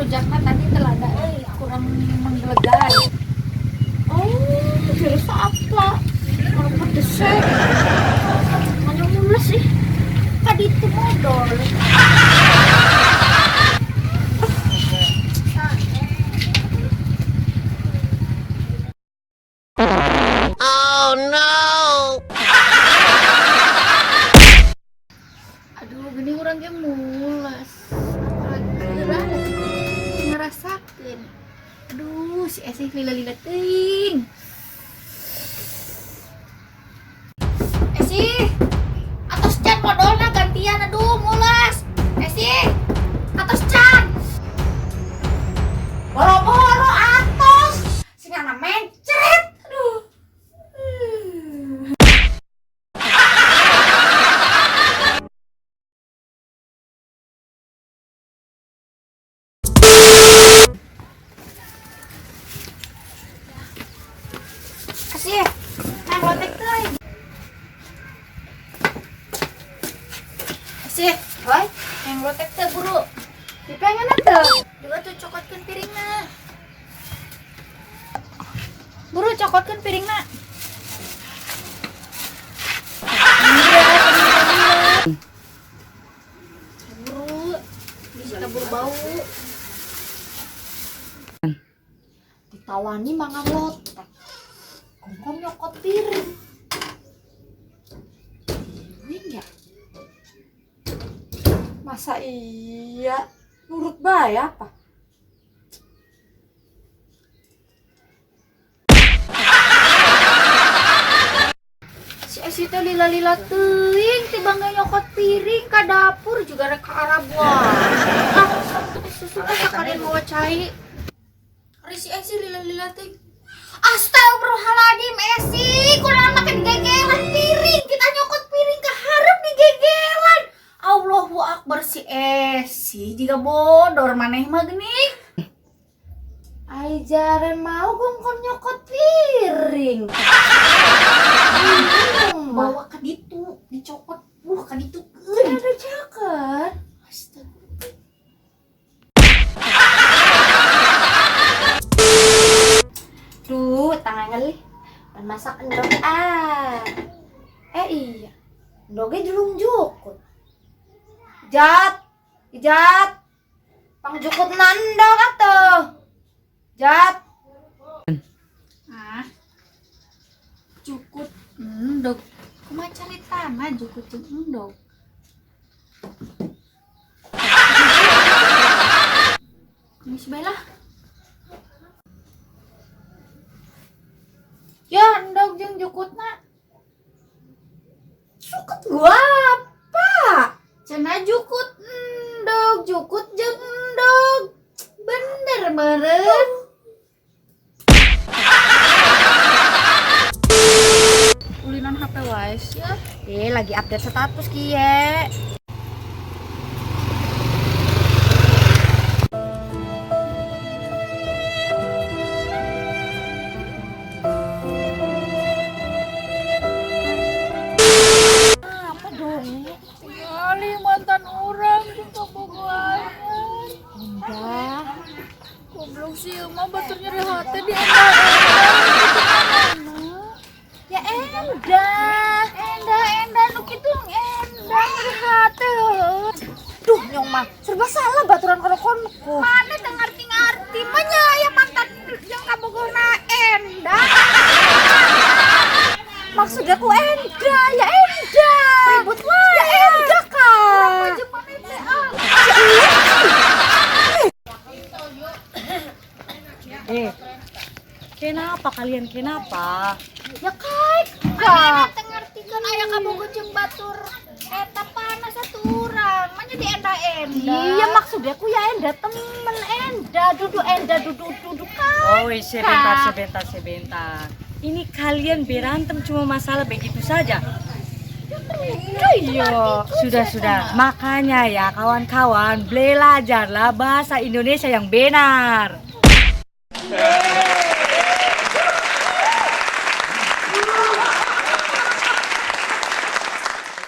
rujakna tadi telada kurang menggelegar. Oh, virus apa? Kalau pedes mana mulus sih? Tadi itu modal. Oh no. Aduh, gini orang ge mulas. Apalagi gerah ngerasakeun. Aduh, si Esih lila-lila teuing. Esih, atos can modalna gantian, aduh mulas. Esih, atos can. Boro-boro atos. Singana mencret. Aduh. Esih, nang lotek teuing. Esih, hoi, nang lotek teu buru. Dipengen teu. Juga tuh cokotkeun piringna. Buru cokotkeun piringna. Buru, bisa kabur bau. Ditawani mangan lotek. Kongkong nyokot piring. Ini enggak? Masa iya? Nurut bae apa? Si Esi teh lila-lila teuing tiba nyokot piring ka dapur juga rek ka arah buah. Susu teh sakalian bawa cai. Ari si Esi lila-lila teuing. Astagfirullahaladzim, Esi, kunaon make digegelan piring, kita nyokot piring ke hareup digegelan. Allahu Akbar, si Esi jika bodor maneh mah geuning. Ai jaran mau gongkon nyokot piring. Bawa ka ditu, dicokot, ka ditu keun. Ada caket. Astaga. Duh, tangan ngelih. Pan masak endog iya. Endognya jelung jukut. Jat. Pang jukut nandog atuh. Jat. Jukut endog. Kumaha caritana jukut jeung endog? Miss Bella. Ya, endog jeung jukutna. Jukut gua apa? Cenah jukut endog, jukut jeung endog. Bener meureun. Ulinan HP wae ya. Lagi update status kieu. Mantan orang juga bogoangan. Endah. Goblok sih mah batur nyeri hati di endah. Ya endah nu kitu endah nyeri hati. Duh nyong mah serba salah baturan kono-kono. Mana teu ngarti-ngarti mah nya ya mantan yang kabogona endah. Maksudnya ku endah, ya endah. Ribut wae. Ya endah kan. Kenapa kalian kenapa? Ya kak, ngertikeun aya kabogoh jeung batur eta panas aturan, mah jadi endah-endah. Iya maksudnya ku ya endah temen endah, duduk kan. Oh, sebentar. Ini kalian berantem cuma masalah begitu saja. Iya, sudah. Makanya ya kawan-kawan, belajarlah bahasa Indonesia yang benar.